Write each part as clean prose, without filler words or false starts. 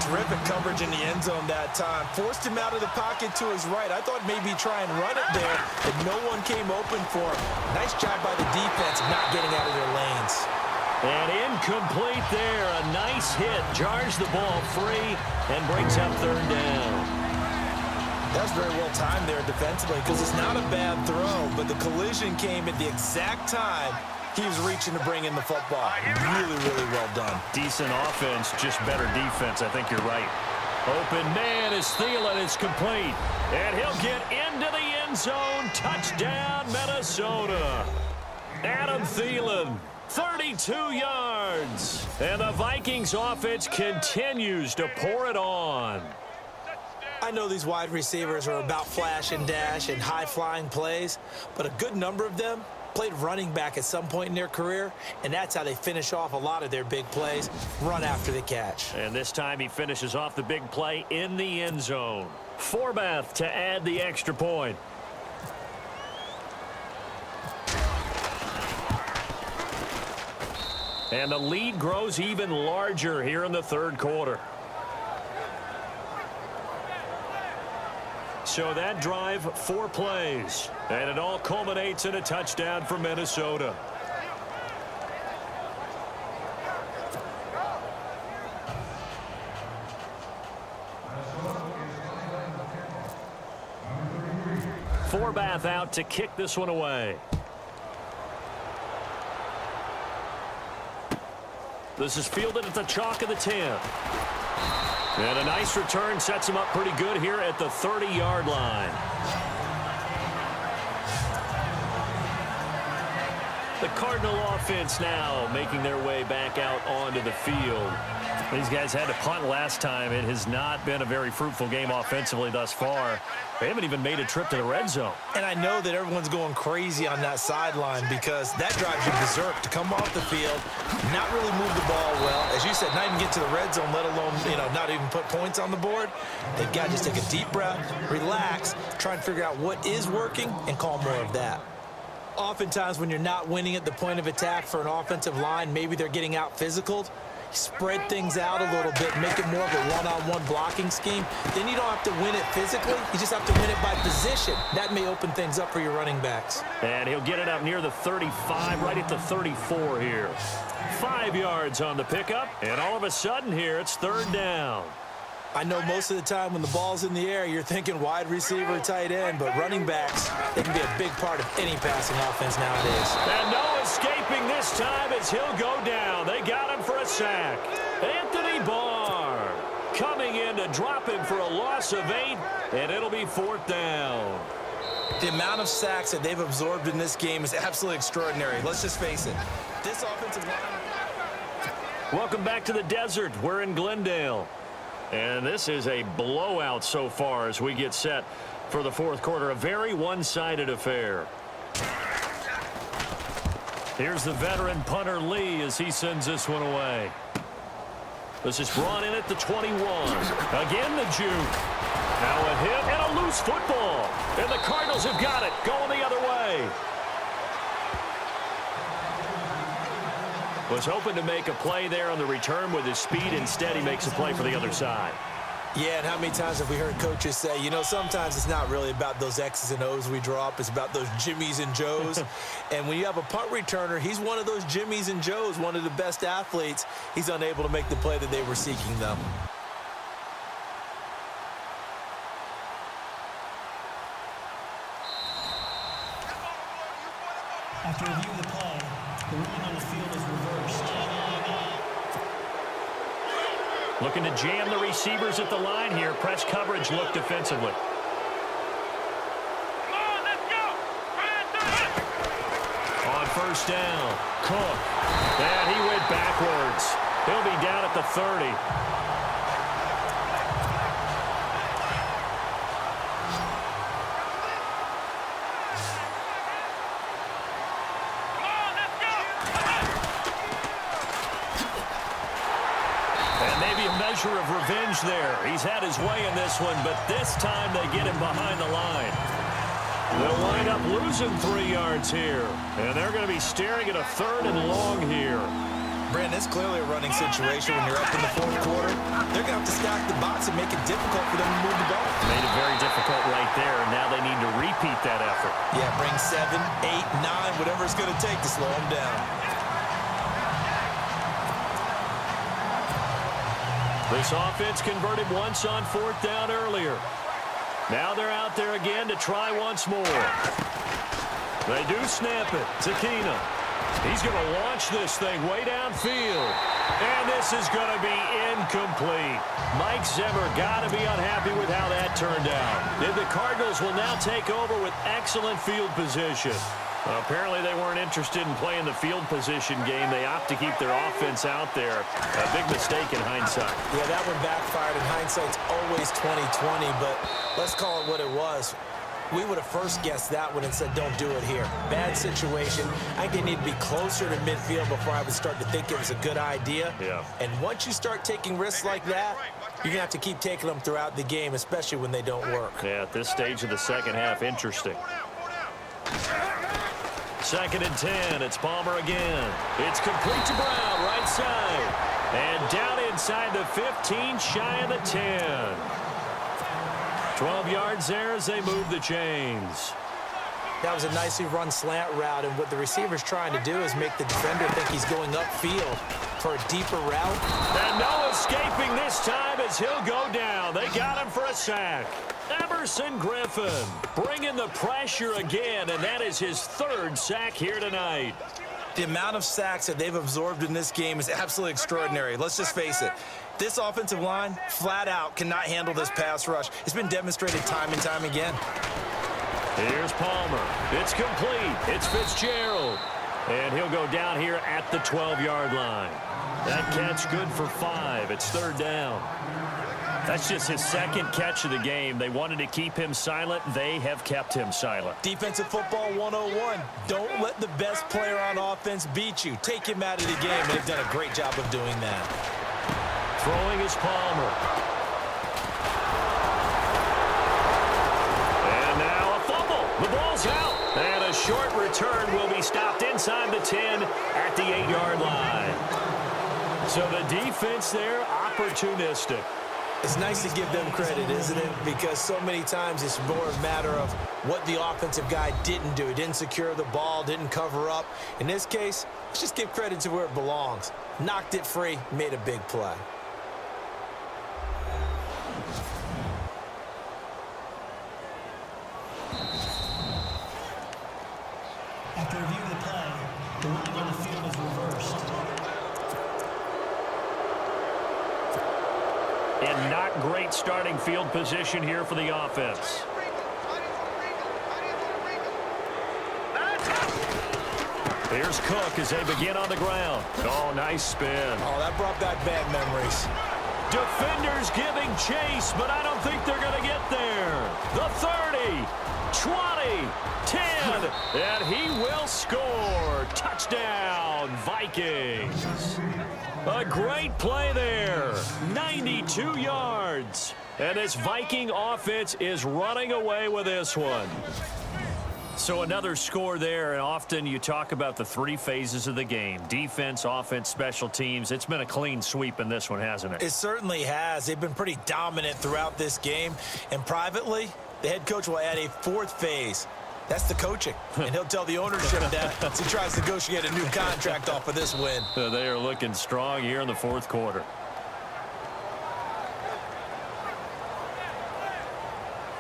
terrific coverage in the end zone that time. Forced him out of the pocket to his right. I thought maybe try and run it there, but no one came open for him. Nice job by the defense not getting out of their lanes. And incomplete there. A nice hit. Jars the ball free and brings up third down. That was very well timed there defensively because it's not a bad throw, but the collision came at the exact time he was reaching to bring in the football. Really, really well done. Decent offense, just better defense. I think you're right. Open man is Thielen. It's complete. And he'll get into the end zone. Touchdown, Minnesota. Adam Thielen, 32 yards. And the Vikings offense continues to pour it on. I know these wide receivers are about flash and dash and high-flying plays, but a good number of them played running back at some point in their career, and that's how they finish off a lot of their big plays, run after the catch. And this time he finishes off the big play in the end zone. Forbath to add the extra point. And the lead grows even larger here in the third quarter. So that drive, 4 plays. And it all culminates in a touchdown for Minnesota. Forbath out to kick this one away. This is fielded at the chalk of the 10. And a nice return sets him up pretty good here at the 30-yard line. The Cardinal offense now making their way back out onto the field. These guys had to punt last time. It has not been a very fruitful game offensively thus far. They haven't even made a trip to the red zone. And I know that everyone's going crazy on that sideline because that drives you berserk to come off the field, not really move the ball well. As you said, not even get to the red zone, let alone, not even put points on the board. They've got to just take a deep breath, relax, try and figure out what is working and call more of that. Oftentimes when you're not winning at the point of attack for an offensive line, maybe they're getting out physicaled. Spread things out a little bit, make it more of a one-on-one blocking scheme. Then you don't have to win it physically. You just have to win it by position. That may open things up for your running backs. And he'll get it up near the 35, right at the 34 here. 5 yards on the pickup, and all of a sudden here, it's third down. I know most of the time when the ball's in the air, you're thinking wide receiver, tight end, but running backs, they can be a big part of any passing offense nowadays. And no escaping this time as he'll go down. They got him for a sack. Anthony Barr coming in to drop him for a loss of 8, and it'll be fourth down. The amount of sacks that they've absorbed in this game is absolutely extraordinary. Let's just face it. This offensive line... Welcome back to the desert. We're in Glendale. And this is a blowout so far as we get set for the fourth quarter. A very one-sided affair. Here's the veteran punter Lee as he sends this one away. This is brought in at the 21. Again the juke. Now a hit and a loose football. And the Cardinals have got it going the other way. Was hoping to make a play there on the return with his speed. Instead, he makes a play for the other side. Yeah, and how many times have we heard coaches say, sometimes it's not really about those X's and O's we drop. It's about those Jimmies and Joes. And when you have a punt returner, he's one of those Jimmies and Joes, one of the best athletes. He's unable to make the play that they were seeking, though. After reviewing the play, the ruling on the field is reversed. Looking to jam the receivers at the line here. Press coverage look defensively. On first down, Cook. And he went backwards. He'll be down at the 30. Measure of revenge there. He's had his way in this one, but this time they get him behind the line. They'll wind up losing 3 yards here, and they're going to be staring at a third and long here. Brandon, it's clearly a running situation when you're up in the fourth quarter. They're going to have to stack the box and make it difficult for them to move the ball. Made it very difficult right there, and now they need to repeat that effort. Yeah, bring 7, 8, 9, whatever it's going to take to slow them down. This offense converted once on fourth down earlier. Now they're out there again to try once more. They do snap it. Zakina. He's going to launch this thing way downfield. And this is going to be incomplete. Mike Zimmer got to be unhappy with how that turned out. And the Cardinals will now take over with excellent field position. Apparently they weren't interested in playing the field position game. They opt to keep their offense out there. A big mistake in hindsight. Yeah, that one backfired, and hindsight's always 20/20, but let's call it what it was. We would have first guessed that one and said, don't do it here. Bad situation. I think they need to be closer to midfield before I would start to think it was a good idea. Yeah. And once you start taking risks like that, you're going to have to keep taking them throughout the game, especially when they don't work. Yeah, at this stage of the second half, interesting. 2nd and 10. It's Palmer again. It's complete to Brown, right side. And down inside the 15, shy of the 10. 12 yards there as they move the chains. That was a nicely run slant route, and what the receiver's trying to do is make the defender think he's going upfield for a deeper route. And no escaping this time as he'll go down. They got him for a sack. Emerson Griffin bringing the pressure again, and that is his 3rd sack here tonight. The amount of sacks that they've absorbed in this game is absolutely extraordinary. Let's just face it. This offensive line, flat out, cannot handle this pass rush. It's been demonstrated time and time again. Here's Palmer. It's complete. It's Fitzgerald. And he'll go down here at the 12-yard line. That catch good for 5. It's 3rd down. That's just his 2nd catch of the game. They wanted to keep him silent. They have kept him silent. Defensive football 101. Don't let the best player on offense beat you. Take him out of the game, and they've done a great job of doing that. Throwing is Palmer. And now a fumble. The ball's out. And a short return will be stopped inside the 10 at the 8-yard line. So the defense there, opportunistic. It's nice to give them credit, isn't it? Because so many times it's more a matter of what the offensive guy didn't do. He didn't secure the ball, didn't cover up. In this case, let's just give credit to where it belongs. Knocked it free, made a big play. After reviewing the play, the ruling on the field is reversed. And not great starting field position here for the offense. Here's Cook as they begin on the ground. Oh, nice spin. Oh, that brought back bad memories. Defenders giving chase, but I don't think they're going to get there. The 30, 20, 10, and he will score. Touchdown, Vikings. A great play there. 92 yards. And this Viking offense is running away with this one. So another score there, and often you talk about the 3 phases of the game. Defense, offense, special teams. It's been a clean sweep in this one, hasn't it? It certainly has. They've been pretty dominant throughout this game. And privately, the head coach will add a 4th phase. That's the coaching. And he'll tell the ownership that as he tries to negotiate a new contract off of this win. They are looking strong here in the 4th quarter.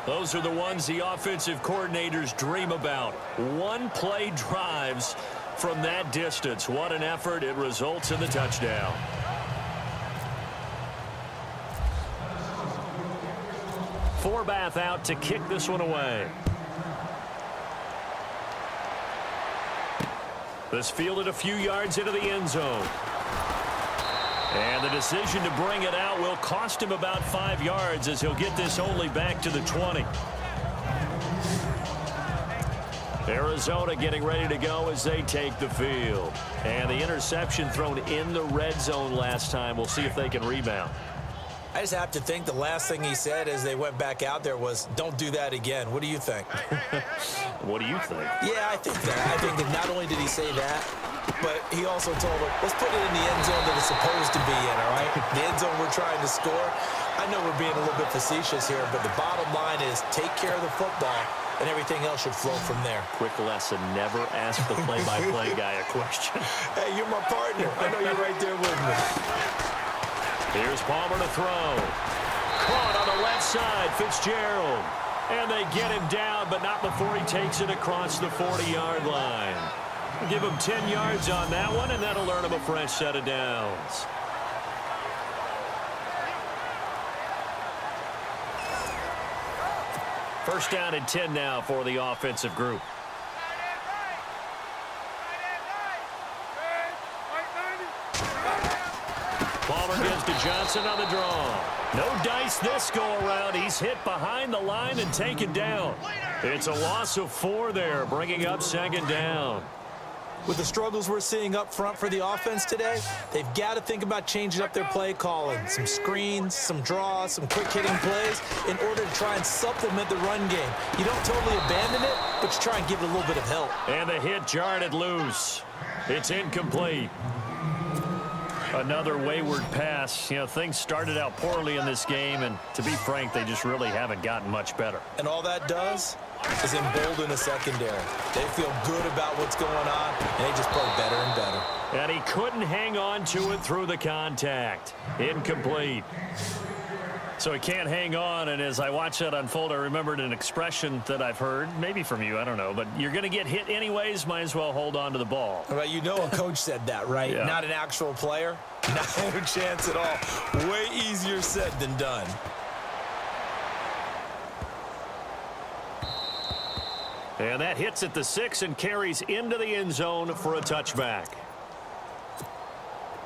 Those are the ones the offensive coordinators dream about. One-play drives from that distance. What an effort. It results in the touchdown. Forbath out to kick this one away. This fielded a few yards into the end zone. And the decision to bring it out will cost him about 5 yards as he'll get this only back to the 20. Arizona getting ready to go as they take the field. And the interception thrown in the red zone last time. We'll see if they can rebound. I just have to think the last thing he said as they went back out there was, don't do that again. What do you think? What do you think? Yeah, I think that. I think that not only did he say that, but he also told him, let's put it in the end zone that it's supposed to be in, all right? The end zone we're trying to score. I know we're being a little bit facetious here, but the bottom line is take care of the football, and everything else should flow from there. Quick lesson, never ask the play-by-play guy a question. Hey, you're my partner. I know you're right there with me. Here's Palmer to throw. Caught on the left side, Fitzgerald. And they get him down, but not before he takes it across the 40-yard line. Give him 10 yards on that one, and that'll earn him a fresh set of downs. First down and 10 now for the offensive group. Palmer gives to Johnson on the draw. No dice this go-around. He's hit behind the line and taken down. It's a loss of 4 there, bringing up second down. With the struggles we're seeing up front for the offense today, they've got to think about changing up their play calling. Some screens, some draws, some quick-hitting plays in order to try and supplement the run game. You don't totally abandon it, but you try and give it a little bit of help. And the hit jarred it loose. It's incomplete. Another wayward pass. You know, things started out poorly in this game, and to be frank, they just really haven't gotten much better. And all that does is embolden a secondary. They feel good about what's going on, and they just play better and better. And he couldn't hang on to it through the contact. Incomplete. So he can't hang on, and as I watch that unfold, I remembered an expression that I've heard, maybe from you, I don't know, but you're going to get hit anyways, might as well hold on to the ball. Well, you know a coach said that, right? Yeah. Not an actual player. Not a chance at all. Way easier said than done. And that hits at the 6 and carries into the end zone for a touchback.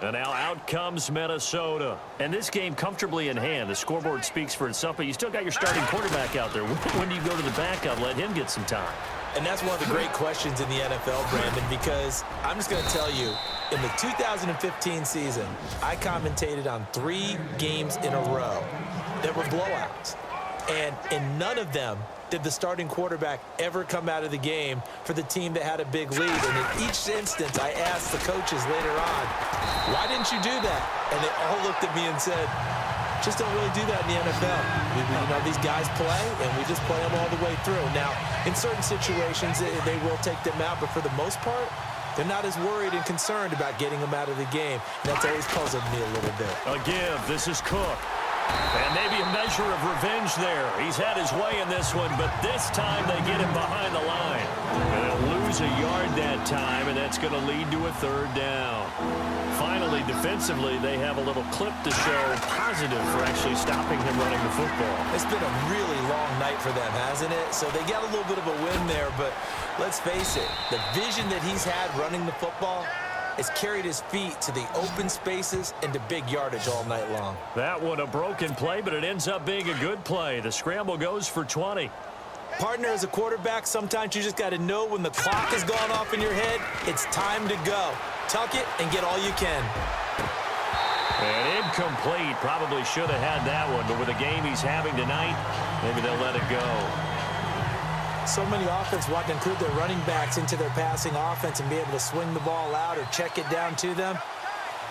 And now out comes Minnesota. And this game comfortably in hand. The scoreboard speaks for itself, but you still got your starting quarterback out there. When do you go to the backup? Let him get some time. And that's one of the great questions in the NFL, Brandon, because I'm just going to tell you, in the 2015 season, I commentated on 3 games in a row that were blowouts. And in none of them did the starting quarterback ever come out of the game for the team that had a big lead. And in each instance, I asked the coaches later on, why didn't you do that? And they all looked at me and said, just don't really do that in the NFL. You know, these guys play, and we just play them all the way through. Now, in certain situations, they will take them out, but for the most part, they're not as worried and concerned about getting them out of the game. And that's always puzzled me a little bit. A give. This is Cook. And maybe a measure of revenge there. He's had his way in this one, but this time they get him behind the line. And they'll lose a yard that time, and that's going to lead to a third down. Finally, defensively, they have a little clip to show positive for actually stopping him running the football. It's been a really long night for them, hasn't it? So they got a little bit of a win there, but let's face it, the vision that he's had running the football has carried his feet to the open spaces and to big yardage all night long. That one a broken play, but it ends up being a good play. The scramble goes for 20. Partner, as a quarterback, sometimes you just got to know when the clock has gone off in your head, it's time to go. Tuck it and get all you can. And incomplete. Probably should have had that one, but with the game he's having tonight, maybe they'll let it go. So many offenses want to include their running backs into their passing offense and be able to swing the ball out or check it down to them.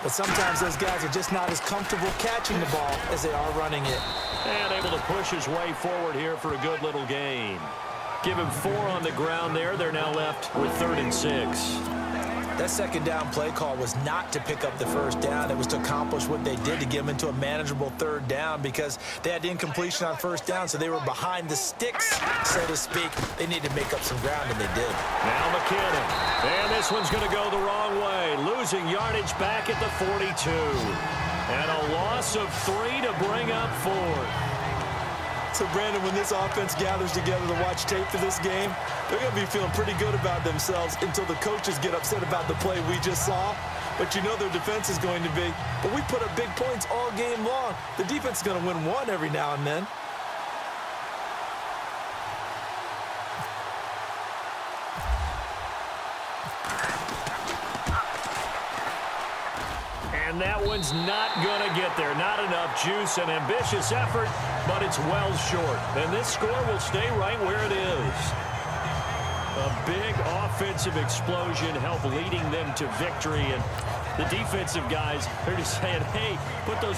But sometimes those guys are just not as comfortable catching the ball as they are running it. And able to push his way forward here for a good little gain. Give him 4 on the ground there. They're now left with 3rd and 6. That second down play call was not to pick up the first down. It was to accomplish what they did to get them into a manageable 3rd down because they had incompletion on first down, so they were behind the sticks, so to speak. They needed to make up some ground, and they did. Now McKinnon. And this one's going to go the wrong way. Losing yardage back at the 42. And a loss of 3 to bring up 4th. So, Brandon, when this offense gathers together to watch tape for this game, they're going to be feeling pretty good about themselves until the coaches get upset about the play we just saw. But you know their defense is going to be. But we put up big points all game long. The defense is going to win one every now and then. And that one's not going to get there. Not enough juice. An ambitious effort, but it's well short. And this score will stay right where it is. A big offensive explosion helped leading them to victory. And the defensive guys, they're just saying, hey, put those